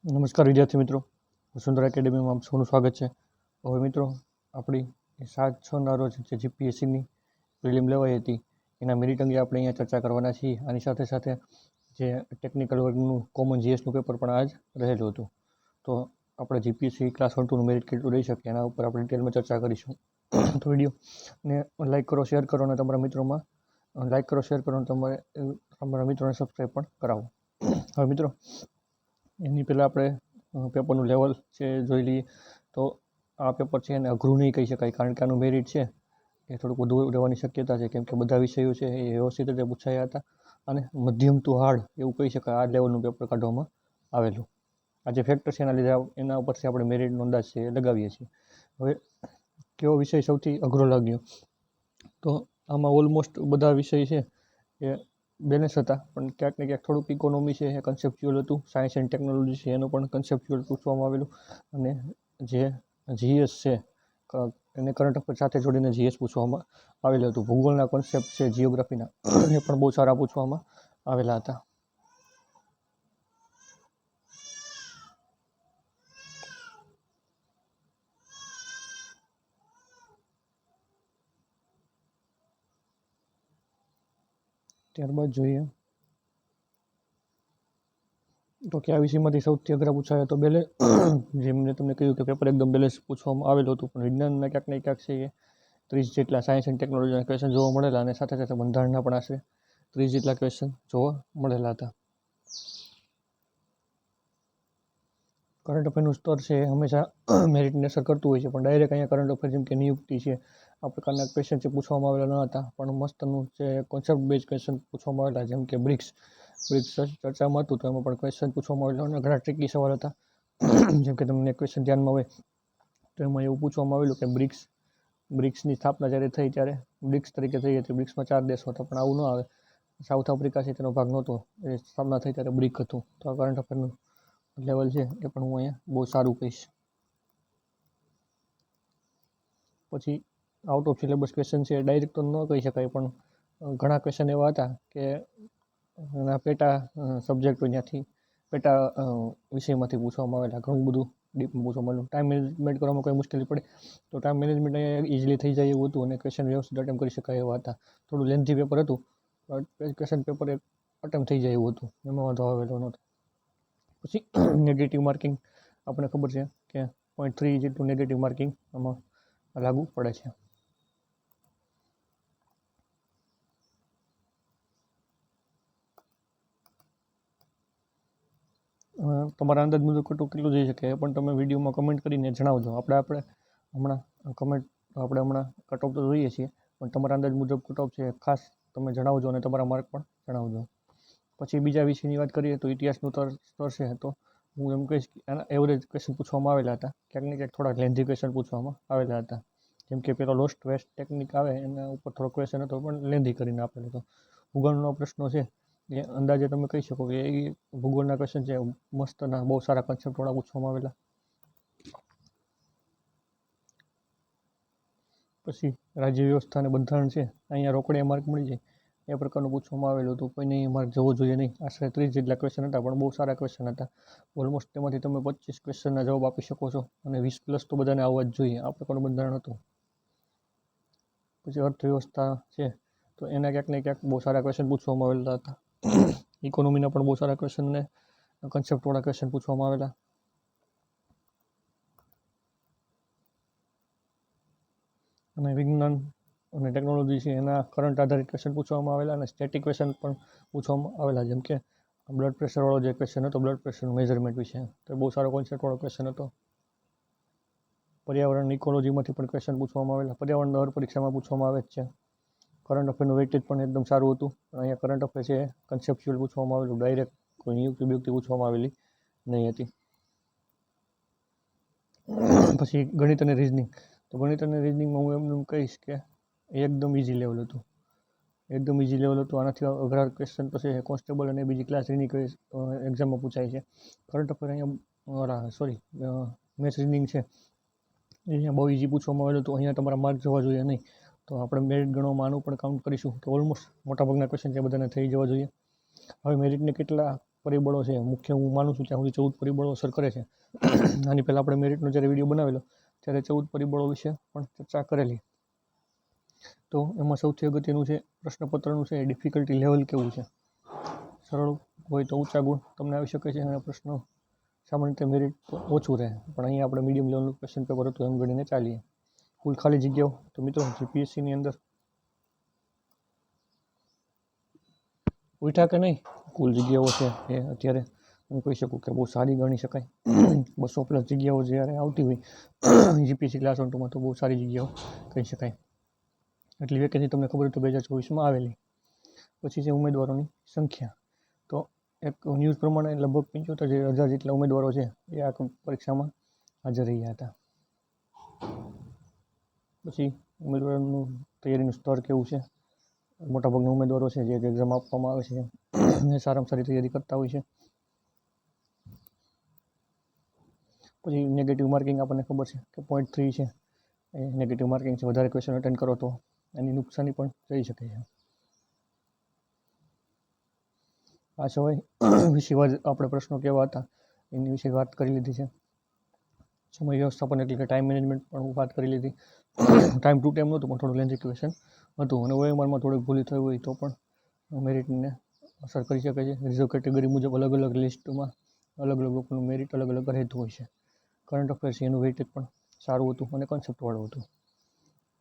નમસ્કાર વિદ્યાર્થી મિત્રો, વસુંધરા એકેડેમીમાં આપ સૌનું સ્વાગત છે. હવે મિત્રો, આપણી 7/6ના રોજ જે જીપીએસસીની પ્રિલિમ લેવાઈ હતી એના મેરિટ અંગે આપણે અહીંયા ચર્ચા કરવાના છીએ. આની સાથે સાથે જે ટેકનિકલ વર્ગનું કોમન જીએસનું પેપર પણ આજ રહેલું હતું. તો આપણે જીપીએસસી ક્લાસ 1 2નું મેરિટ કેટલું રહી શકે એના ઉપર આપણે ડિટેલમાં ચર્ચા કરીશું. તો વિડીયોને લાઇક કરો, શેર કરો અને તમારા મિત્રોમાં તમારા મિત્રોને સબસ્ક્રાઈબ પણ કરાવો. હવે મિત્રો, એની પહેલાં આપણે પેપરનું લેવલ છે જોઈ લઈએ. તો આ પેપર છે એને અઘરું નહીં કહી શકાય, કારણ કે આનું મેરિટ છે એ થોડુંક વધુ રહેવાની શક્યતા છે, કેમ કે બધા વિષયો છે એ વ્યવસ્થિત રીતે પૂછાયા હતા અને મધ્યમ ટુ હાર્ડ એવું કહી શકાય આ લેવલનું પેપર કાઢવામાં આવેલું. આ જે ફેક્ટર છે એના લીધે એના ઉપરથી આપણે મેરિટનો અંદાજ છે એ લગાવીએ છીએ. હવે કયો વિષય સૌથી અઘરો લાગ્યો? તો આમાં ઓલમોસ્ટ બધા વિષય છે એ બેલેન્સ હતા, પણ ક્યાંક ને ક્યાંક થોડુંક ઇકોનોમી છે એ કન્સેપ્ચ્યુઅલ હતું, સાયન્સ એન્ડ ટેકનોલોજી છે એનું પણ કન્સેપ્ચ્યુઅલ પૂછવામાં આવેલું, અને જે જીએસ છે એને કરંટ અફેર સાથે જોડીને જીએસ પૂછવામાં આવેલું હતું. ભૂગોળના કોન્સેપ્ટ છે જિયોગ્રાફીના એ પણ બહુ સારા પૂછવામાં આવેલા હતા. ત્યારબાદ જોઈએ તો કયા વિષયમાંથી સૌથી અઘરા પૂછાયા. તો જેમ મેં તમને કહ્યું કે પેપર એકદમ બેલેન્સ પૂછવામાં આવેલું હતું, પણ વિજ્ઞાનના ક્યાંક ને ક્યાંક છે એ 30 જેટલા સાયન્સ એન્ડ ટેકનોલોજીના ક્વેશ્ચન જોવા મળેલા, અને સાથે સાથે બંધારણના પણ આશરે 30 જેટલા ક્વેશ્ચન જોવા મળેલા હતા. કરંટ અફેરનું સ્તર છે એ હંમેશા મેરિટને અસર કરતું હોય છે, પણ ડાયરેક્ટ અહીંયા કરંટ અફેર જેમ કે નિયુક્તિ છે આ પ્રકારના ક્વેશ્ચન છે પૂછવામાં આવેલા ન હતા, પણ મસ્તનું જે કોન્સેપ્ટ બેઝ ક્વેશ્ચન પૂછવામાં આવેલા, જેમ કે બ્રિક્સ ચર્ચામાં હતું તો એમાં પણ ક્વેશ્ચન પૂછવામાં આવેલા અને ઘણા ટ્રિકી સવાલ હતા. જેમ કે તમને ક્વેશ્ચન ધ્યાનમાં હોય તો એમાં એવું પૂછવામાં આવેલું કે બ્રિક્સની સ્થાપના જ્યારે થઈ ત્યારે બ્રિક્સ તરીકે થઈ હતી, બ્રિક્સમાં 4 દેશો હતા, પણ આવું ન આવે. સાઉથ આફ્રિકા છે તેનો ભાગ નહોતો, એ સ્થાપના થઈ ત્યારે બ્રિક હતું. તો આ કરંટ અફેરનું લેવલ છે એ પણ હું અહીંયા બહુ સારું કહીશ. પછી આઉટ ઓફ સિલેબસ ક્વેશ્ચન છે, ડાયરેક્ટ તો ન કહી શકાય, પણ ઘણા ક્વેશ્ચન એવા હતા કે એના પેટા સબ્જેક્ટ ત્યાંથી પેટા વિષયમાંથી પૂછવામાં આવેલા. ઘણું બધું ડીપમાં પૂછવામાં આવેલું. ટાઈમ મેનેજમેન્ટ કરવામાં કોઈ મુશ્કેલી પડે તો ટાઈમ મેનેજમેન્ટ અહીંયા ઇઝીલી થઈ જાય એવું હતું, અને ક્વેશ્ચન વ્યવસ્થિત અટેમ્પ કરી શકાય એવા હતા. થોડું લેન્થી પેપર હતું, ક્વેશ્ચન પેપર એક અટેમ્પ થઈ જાય એવું હતું, એમાં વાંધો આવેલો નહોતો. પછી નેગેટિવ માર્કિંગ આપણને ખબર છે કે 0.3 જેટલું નેગેટિવ માર્કિંગ આમાં લાગુ પડે છે. તમારા અંદાજ મુજબ કેટલું જઈ શકે એ પણ તમે વિડીયોમાં કમેન્ટ કરીને જણાવજો. આપણે હમણાં કટ ઓફ તો જોઈએ છીએ, પણ તમારા અંદાજ મુજબ કટ ઓફ છે ખાસ તમે જણાવજો, અને તમારા માર્ક પણ જણાવજો. પછી બીજા વિષયની વાત કરીએ તો ઇતિહાસનું સ્તર છે, તો હું એમ કહીશ કે આના એવરેજ ક્વેશ્ચન પૂછવામાં આવેલા હતા. ક્યાંક ને ક્યાંક થોડા લેન્ધી ક્વેશ્ચન પૂછવામાં આવેલા હતા, જેમ કે પેલો લોસ્ટ વેસ્ટ ટેકનિક આવે એના ઉપર થોડો ક્વેશ્ચન હતો, પણ લેન્ધી કરીને આપેલો હતો. ભૂગોળનો પ્રશ્નો છે એ અંદાજે તમે કહી શકો કે એ ભૂગોળના ક્વેશ્ચન છે મસ્તના બહુ સારા કન્સેપ્ટવાળા પૂછવામાં આવેલા. પછી રાજ્ય વ્યવસ્થા અને બંધારણ છે, અહીંયા રોકડિયા માર્ક મળી જાય એ પ્રકારનું પૂછવામાં આવેલું હતું. કોઈને અહીં માર્ક જવો જોઈએ નહીં. આશરે 30 જેટલા ક્વેશ્ચન હતા, પણ બહુ સારા ક્વેશ્ચન હતા. ઓલમોસ્ટ તેમાંથી તમે 25 ક્વેશ્ચનના જવાબ આપી શકો છો, અને 20+ તો બધાને આવવા જ જોઈએ. આ પ્રકારનું બંધારણ હતું. પછી અર્થવ્યવસ્થા છે, તો એના ક્યાંક ને ક્યાંક બહુ સારા ક્વેશ્ચન પૂછવામાં આવેલા હતા. ઇકોનોમીના પણ બહુ સારા ક્વેશ્ચન ને કન્સેપ્ટવાળા ક્વેશ્ચન પૂછવામાં આવેલા. અને વિજ્ઞાન અને ટેકનોલોજી છે એના કરંટ આધારિત ક્વેશ્ચન પૂછવામાં આવેલા, અને સ્ટેટિક ક્વેશ્ચન પણ પૂછવામાં આવેલા. જેમ કે બ્લડ પ્રેશરવાળો જે ક્વેશ્ચન હતો, બ્લડ પ્રેશરનું મેઝરમેન્ટ વિશે, તો બહુ સારો કોન્સેપ્ટવાળો ક્વેશ્ચન હતો. પર્યાવરણ ઇકોલોજીમાંથી પણ ક્વેશ્ચન પૂછવામાં આવેલા. પર્યાવરણ દર પરીક્ષામાં પૂછવામાં આવે જ છે. કરંટ અફેરનું વેઇટેજ પણ એકદમ સારું હતું. અહીંયા કરંટ અફેર છે કન્સેપ્ચ્યુઅલ પૂછવામાં આવેલું, ડાયરેક્ટ કોઈ નિયુક્તિ પૂછવામાં આવેલી નહીં હતી. પછી ગણિત અને રિઝનિંગ, તો ગણિત અને રિઝનિંગમાં હું એમ કહીશ કે એકદમ ઇઝી લેવલ હતું. આનાથી અઘરા ક્વેશ્ચન તો છે કોન્સ્ટેબલ અને બીજી ક્લાસ 3ની એક્ઝામમાં પૂછાય છે. કરંટ અફેર અહીંયા મેથ્સ રિઝનિંગ છે એ અહીંયા બહુ ઇઝી પૂછવામાં આવેલું હતું. અહીંયા તમારા માર્ક જવા જોઈએ નહીં. તો આપણે મેરિટ ગણવામાં આનું પણ કાઉન્ટ કરીશું કે ઓલમોસ્ટ મોટાભાગના ક્વેશ્ચન છે બધાને થઈ જવા જોઈએ. હવે મેરિટને કેટલા પરિબળો છે મુખ્ય, હું માનું છું ત્યાં સુધી 14 પરિબળો અસર કરે છે. આની પહેલાં આપણે મેરિટનો જ્યારે વિડીયો બનાવેલો ત્યારે 14 પરિબળો વિશે પણ ચર્ચા કરેલી. તો એમાં સૌથી અગત્યનું છે પ્રશ્નપત્રનું છે ડિફિકલ્ટી લેવલ કેવું છે. સરળ હોય તો ઊંચા ગુણ તમને આવી શકે છે અને પ્રશ્ન સામાન્ય રીતે મેરિટ તો ઓછું રહે, પણ અહીંયા આપણે મીડિયમ લેવલનું ક્વેશ્ચન પેપર હતું એમ ગણીને ચાલીએ. કુલ ખાલી જગ્યાઓ તો મિત્રો જીપીએસસીની અંદર ઉઠા કે નહીં કુલ જગ્યાઓ છે એ અત્યારે હું કહી શકું કે બહુ સારી ગણી શકાય. 200+ જગ્યાઓ જ્યારે આવતી હોય જીપીએસસી ક્લાસ 1 2માં તો બહુ સારી જગ્યાઓ કહી શકાય. એટલી વેકેન્સી તમને ખબર હોય તો 2024માં આવેલી. પછી છે ઉમેદવારોની સંખ્યા. તો એક ન્યૂઝ પ્રમાણે લગભગ 75,000 જેટલા ઉમેદવારો છે એ આ પરીક્ષામાં હાજર રહ્યા હતા. પછી ઉમેદવારોનું તૈયારીનું સ્તર કેવું છે. મોટાભાગના ઉમેદવારો છે જે એક્ઝામ આપવામાં આવે છે એ સારામાં સારી તૈયારી કરતા હોય છે. પછી નેગેટિવ માર્કિંગ આપણને ખબર છે કે 0.3 છે એ નેગેટિવ માર્કિંગ છે. વધારે ક્વેશ્ચન અટેન્ડ કરો તો એની નુકસાની પણ થઈ શકે છે. આ સિવાય વિશે આપણે પ્રશ્નો કેવા હતા એની વિશે વાત કરી લીધી છે. સમય વ્યવસ્થાપન એટલે કે ટાઈમ મેનેજમેન્ટ પણ વાત કરી લીધી. ટાઈમ ટુ ટાઈમ નહોતું પણ થોડું લેન્ધી ક્વેશ્ચન હતું અને ઓએમઆરમાં થોડીક ભૂલી થઈ હોય તો પણ મેરિટને અસર કરી શકે છે. રિઝર્વ કેટેગરી મુજબ અલગ અલગ લિસ્ટમાં અલગ અલગ લોકોનું મેરિટ અલગ અલગ રહેતું હોય છે. કરંટ અફેર્સ એનું વેઇટેજ પણ સારું હતું અને કન્સેપ્ટવાળું હતું.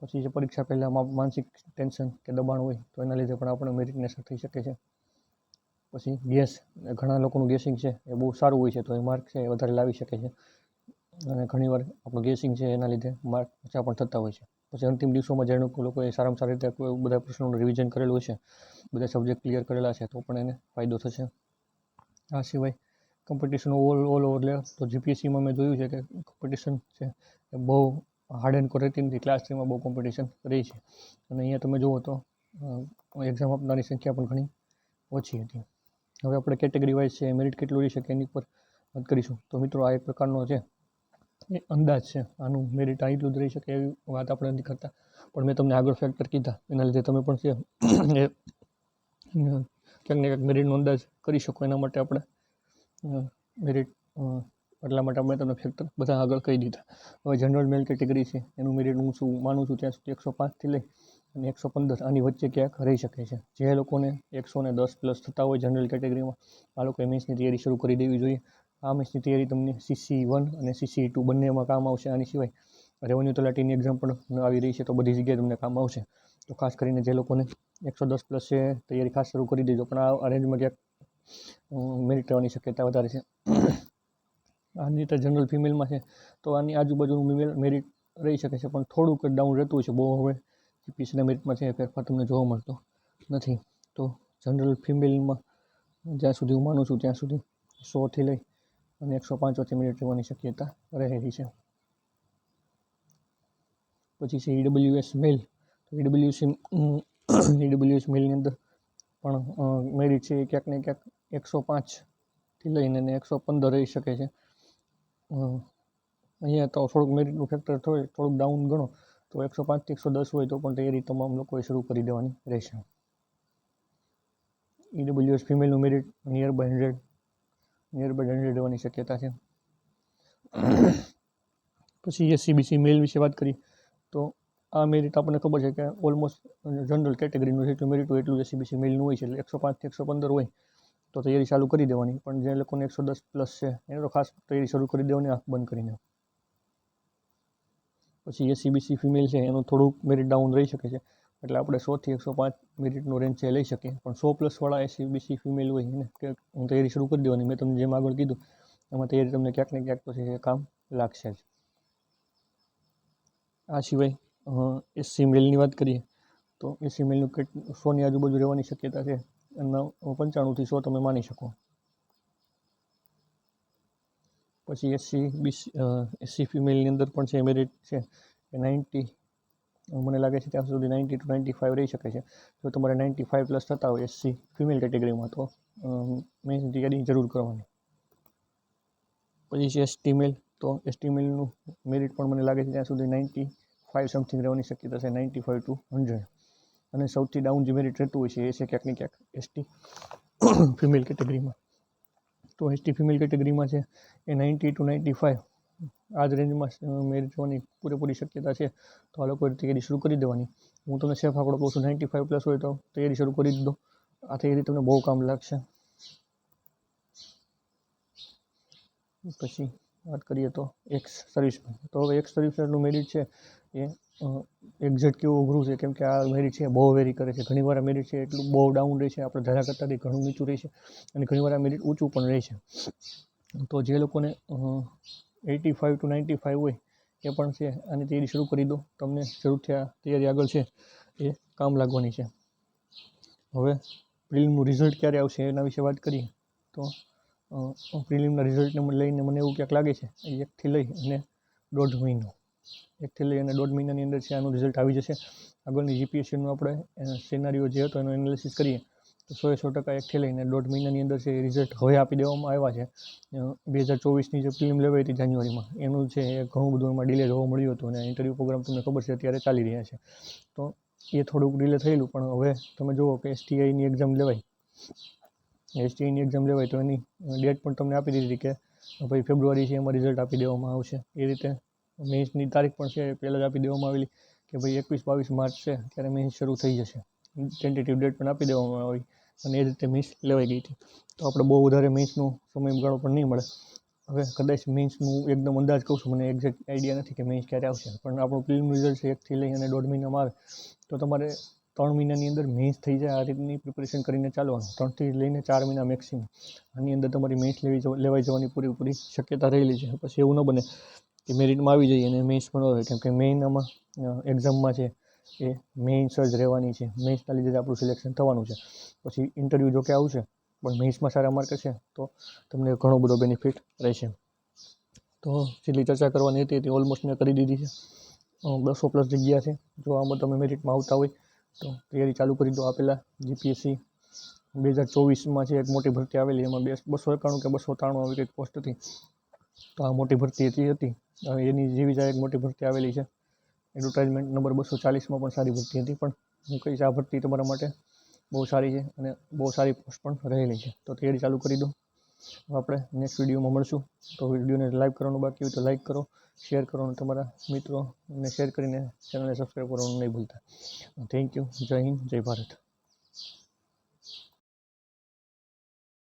પછી જે પરીક્ષા પહેલાં માનસિક ટેન્શન કે દબાણ હોય તો એના લીધે પણ આપણે મેરિટને અસર થઈ શકે છે. પછી ગેસ, ઘણા લોકોનું ગેસિંગ છે એ બહુ સારું હોય છે તો એ માર્ક છે એ વધારે લાવી શકે છે અને ઘણીવાર આપણું ગેસિંગ છે એના લીધે માર્ક ઓછા પણ થતા હોય છે. પછી અંતિમ દિવસોમાં જે લોકોએ સારામાં સારી રીતે બધા પ્રશ્નોનું રિવિઝન કરેલું છે, બધા સબ્જેક્ટ ક્લિયર કરેલા છે તો પણ એને ફાયદો થશે. આ સિવાય કોમ્પિટિશન ઓલ ઓવર લે તો જીપીએસસીમાં મેં જોયું છે કે કોમ્પિટિશન છે એ બહુ હાર્ડ એન્ડ કોર રહેતી નથી. ક્લાસ 3માં બહુ કોમ્પિટિશન રહી છે અને અહીંયા તમે જુઓ તો એક્ઝામ આપનારની સંખ્યા પણ ઘણી ઓછી હતી. હવે આપણે કેટેગરી વાઇઝ છે મેરિટ કેટલું રહી શકે એની પર વાત કરીશું. તો મિત્રો આ એક પ્રકારનો છે એ અંદાજ છે, આનું મેરિટ આ એટલું જ રહી શકે એવી વાત આપણે નથી કરતા, પણ મેં તમને આગળ ફેક્ટર કીધા એના લીધે તમે પણ છે એ ક્યાંક ને ક્યાંક મેરિટનો અંદાજ કરી શકો. એના માટે આપણે મેરિટ એટલા માટે આપણે તમને ફેક્ટર બધા આગળ કહી દીધા. હવે જનરલ મેલ કેટેગરી છે એનું મેરિટ હું શું માનું છું ત્યાં સુધી 105થી લઈ અને 115 આની વચ્ચે ક્યાંક રહી શકે છે. જે લોકોને 110+ થતા હોય જનરલ કેટેગરીમાં આ લોકોએ મેથ્સની તૈયારી શરૂ કરી દેવી જોઈએ. આ મેથ્સની તૈયારી તમને CC1 અને CC2 બંનેમાં કામ આવશે. આની સિવાય રેવન્યુ તલાટીની એક્ઝામ પણ આવી રહી છે તો બધી જગ્યાએ તમને કામ આવશે. તો ખાસ કરીને જે લોકોને 110+ છે તૈયારી ખાસ શરૂ કરી દેજો, પણ આ રેન્જમાં ક્યાંક મેરિટ રહેવાની શક્યતા વધારે છે. આની રીતે જનરલ ફિમેલમાં છે તો આની આજુબાજુનું મેરિટ રહી શકે છે પણ થોડુંક ડાઉન રહેતું હોય છે. બહુ હવે જીપીએસસીના મેરિટમાં છે ફેરફાર તમને જોવા મળતો નથી. તો જનરલ ફિમેલમાં જ્યાં સુધી હું માનું છું ત્યાં સુધી 100થી લઈ અને 105 વચ્ચે મેરિટ રહેવાની શક્યતા રહેલી છે. પછી છે EWS મેલ. તો EWS મેલની અંદર પણ મેરિટ છે એ ક્યાંક ને ક્યાંક 105થી લઈને 115 રહી શકે છે. અહીંયા તો થોડુંક મેરિટનું ફેક્ટર થોડુંક ડાઉન ગણો તો 105થી 110 હોય તો પણ તૈયારી તમામ લોકોએ શરૂ કરી દેવાની રહેશે. EWS ફિમેલનું મેરિટ નિયર બાય 100 રહેવાની શક્યતા છે. પછી SCBC મેલ વિશે વાત કરી તો આ મેરિટ આપણને ખબર છે કે ઓલમોસ્ટ જનરલ કેટેગરીનું જેટલું મેરિટ હોય એટલું SCBC મેલનું હોય છે. એટલે 105થી 115 હોય તો તૈયારી ચાલુ કરી દેવાની, પણ જે લોકોને 110+ છે એને તો ખાસ તૈયારી શરૂ કરી દેવાની આંખ બંધ કરીને. પછી SCBC ફિમેલ છે એનું થોડુંક મેરિટ ડાઉન રહી શકે છે એટલે આપણે 100થી 105 મેરિટનો રેન્જ છે લઈ શકીએ, પણ 100+ વાળા SCBC ફિમેલ હોય એને તૈયારી શરૂ કરી દેવાની. મેં તમને જેમ આગળ કીધું એમાં તૈયારી તમને ક્યાંક ને ક્યાંક તો છે એ કામ લાગશે જ. આ સિવાય SC મેલની વાત કરીએ તો SC મેલનું 100ની આજુબાજુ રહેવાની શક્યતા છે. 95થી 100 તમે માની શકો. પછી SC ફિમેલની અંદર પણ છે મેરિટ છે એ 90, મને લાગે છે ત્યાં સુધી 90 to 95 રહી શકે છે. જો તમારે 95+ થતા હોય SC ફિમેલ કેટેગરીમાં તો મેથ્સની તૈયારી જરૂર કરવાની. પછી છે ST મેલ. તો ST મેલનું મેરિટ પણ મને લાગે છે ત્યાં સુધી 95 સમથિંગ રહેવાની શક્યતા છે, 95 to 100. અને સૌથી ડાઉન જે મેરિટ રહેતું હોય છે એ છે ક્યાંક ને ક્યાંક ST ફિમેલ કેટેગરીમાં. તો એસટી ફિમેલ કેટેગરીમાં છે એ 90 to 95 આ જ રેન્જમાં મેરિટ જવાની પૂરેપૂરી શક્યતા છે. તો આ લોકોએ તૈયારી શરૂ કરી દેવાની. હું તમને સેફ આંકડો કહું છું, 95+ હોય તો તૈયારી શરૂ કરી દો. આ તૈયારી તમને બહુ કામ લાગશે. પછી વાત કરીએ તો એક્સ સર્વિસમેન. તો હવે એક્સ સર્વિસમેનનું મેરિટ છે એ એક્ઝેક્ટ કેવું અઘરું છે, કેમ કે આ મેરિટ છે બહુ વેરી કરે છે. ઘણીવાર આ મેરિટ છે એટલું બહુ ડાઉન રહે છે, આપણે ધારા કરતાંથી ઘણું નીચું રહે છે, અને ઘણીવાર આ મેરિટ ઊંચું પણ રહે છે. તો જે લોકોને 85 to 95 હોય એ પણ છે આની તૈયારી શરૂ કરી દો. તમને જરૂરથી આ તૈયારી આગળ છે એ કામ લાગવાની છે. હવે પ્રિલિમનું રિઝલ્ટ ક્યારે આવશે એના વિશે વાત કરીએ તો પ્રિલિમના રિઝલ્ટને લઈને મને એવું ક્યાંક લાગે છે 1 લઈ અને 1.5 મહિનો 1 લઈ અને 1.5 મહિનાની અંદર છે આનું રિઝલ્ટ આવી જશે. આગળની જીપીએસસીનું આપણે સિનારીઓ જે હતો એનું એનાલિસિસ કરીએ તો 100% 1 લઈને 1.5 મહિનાની અંદર છે એ રિઝલ્ટ હવે આપી દેવામાં આવ્યા છે. 2024ની જે પ્રિલિમ લેવાઈ હતી જાન્યુઆરીમાં એનું છે એ ઘણું બધું એમાં ડિલે જોવા મળ્યું હતું, અને ઇન્ટરવ્યૂ પ્રોગ્રામ તમને ખબર છે અત્યારે ચાલી રહ્યા છે. તો એ થોડુંક ડિલે થયેલું, પણ હવે તમે જુઓ કે એસટીઆઈની એક્ઝામ લેવાય, એસટીઆઈની એક્ઝામ લેવાય તો એની ડેટ પણ તમને આપી દીધી કે ભાઈ ફેબ્રુઆરી છે એમાં રિઝલ્ટ આપી દેવામાં આવશે. એ રીતે મેન્સની તારીખ પણ છે પહેલાં જ આપી દેવામાં આવેલી કે ભાઈ 21-22 માર્ચ છે ત્યારે મેન્સ શરૂ થઈ જશે. ટેન્ટેટિવ ડેટ પણ આપી દેવામાં આવી અને એ રીતે મેન્સ લેવાઈ ગઈ હતી. તો આપણે બહુ વધારે મેન્સનું સમયગાળો પણ નહીં મળે. હવે કદાચ મેન્સનું એકદમ અંદાજ કહું છું, મને એક્ઝેક્ટ આઈડિયા નથી કે મેન્સ ક્યારે આવશે, પણ આપણું પ્રિલિમનું રિઝલ્ટ છે 1 લઈ અને 1.5 મહિનામાં આવે તો તમારે 3 મહિનાની અંદર મેન્સ થઈ જાય આ રીતની પ્રિપરેશન કરીને ચાલવાનું. 3 થી લઈને 4 મહિના મેક્સિમમ આની અંદર તમારી મેન્સ લેવાઈ જવાની પૂરેપૂરી શક્યતા રહેલી છે. પછી એવું ન બને કે મેરિટમાં આવી જઈએ અને મેન્સ પણ હોય, કેમ કે મેઇન આમાં એક્ઝામમાં છે એ મેઇન્સ જ રહેવાની છે. મેન્સના લીધે જ આપણું સિલેક્શન થવાનું છે. પછી ઇન્ટરવ્યૂ જોકે આવશે, પણ મેન્સમાં સારા માર્ક હશે તો તમને ઘણો બધો બેનિફિટ રહેશે. તો જેટલી ચર્ચા કરવાની હતી તે ઓલમોસ્ટ મેં કરી દીધી છે. 200+ જગ્યા છે. જો આમાં તમે મેરિટમાં આવતા હોય તો તૈયારી ચાલુ કરી દો. આપેલા જીપીએસસી 2024માં છે એક મોટી ભરતી આવેલી, એમાં 291 કે 293 આવી કંઈક પોસ્ટ હતી. તો આ મોટી ભરતી હતી. એની જેવી જ એક મોટી ભરતી આવેલી છે. એડવર્ટાઇઝમેન્ટ નંબર 240માં પણ સારી ભરતી હતી, પણ હું કહીશ આ ભરતી તમારા માટે બહુ સારી છે અને બહુ સારી પોસ્ટ પણ રહેલી છે. તો તૈયારી ચાલુ કરી દો. આપણે નેક્સ્ટ વિડીયોમાં મળશું. તો વિડીયોને લાઈક કરવાનું બાકી હોય તો લાઈક કરો, શેર કરો અને તમારા મિત્રોને શેર કરીને ચેનલને સબસ્ક્રાઈબ કરવાનું નહીં ભૂલતા. Thank you. જય હિન્દ, જય ભારત.